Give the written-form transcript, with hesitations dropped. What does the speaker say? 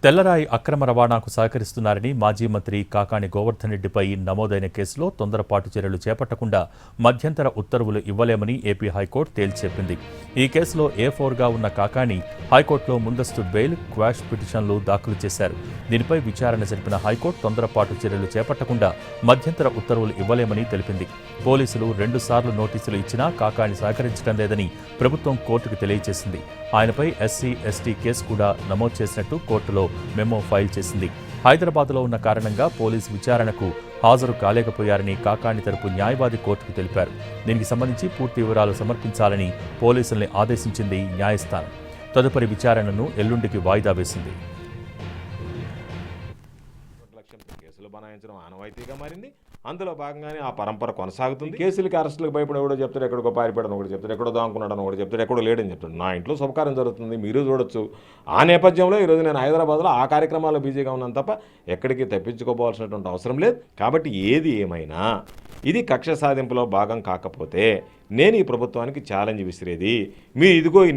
తెల్లరాయి అక్రమ రవాణాకు సహకరిస్తున్నారని మాజీ మంత్రి కాకాణి గోవర్ధన్ రెడ్డిపై నమోదైన కేసులో తొందరపాటు చర్యలు చేపట్టకుండా మధ్యంతర ఉత్తర్వులు ఇవ్వలేమని ఏపీ హైకోర్టు తేల్చెప్పింది. ఈ కేసులో A4గా ఉన్న కాకాణి హైకోర్టులో ముందస్తు బెయిల్, క్వాష్ పిటిషన్లు దాఖలు చేశారు. దీనిపై విచారణ జరిపిన హైకోర్టు తొందరపాటు చర్యలు చేపట్టకుండా మధ్యంతర ఉత్తర్వులు ఇవ్వలేమని తెలిపింది. పోలీసులు 2 సార్లు నోటీసులు ఇచ్చినా కాకాణి సహకరించడం లేదని ప్రభుత్వం కోర్టుకు తెలియజేసింది. ఆయనపై SC, ST కేసు కూడా నమోదు చేసినట్టు కోర్టులో మెమో ఫైల్ చేసింది. హైదరాబాద్లో ఉన్న కారణంగా పోలీసు విచారణకు హాజరు కాలేకపోయారని కాకాణి తరపు న్యాయవాది కోర్టుకు తెలిపారు. దీనికి సంబంధించి పూర్తి వివరాలు సమర్పించాలని పోలీసుల్ని ఆదేశించింది న్యాయస్థానం. తదుపరి విచారణను ఎల్లుండికి వాయిదా వేసింది. కేసులు బనాయించడం ఆనవాయితీగా మారింది. అందులో భాగంగానే ఆ పరంపర కొనసాగుతుంది. కేసులకి, అరెస్టులకు భయపడి ఎవడో చెప్తాడు, ఎక్కడికో పారిపోయాడని ఒకటి చెప్తాడు, ఎక్కడో దాంకున్నాడని ఒకటి చెప్తాడు, ఎక్కడో లేడని చెప్తాడు. నా ఇంట్లో శుభకార్యం జరుగుతుంది, మీరు చూడొచ్చు. ఆ నేపథ్యంలో ఈరోజు నేను హైదరాబాద్లో ఆ కార్యక్రమాల్లో బిజీగా ఉన్నాను తప్ప ఎక్కడికి తప్పించుకోవాల్సినటువంటి అవసరం లేదు. కాబట్టి ఏది ఏమైనా ఇది కక్ష సాధింపులో భాగం కాకపోతే నేను ఈ ప్రభుత్వానికి ఛాలెంజ్ విసిరేది, మీరు ఇదిగో ఈ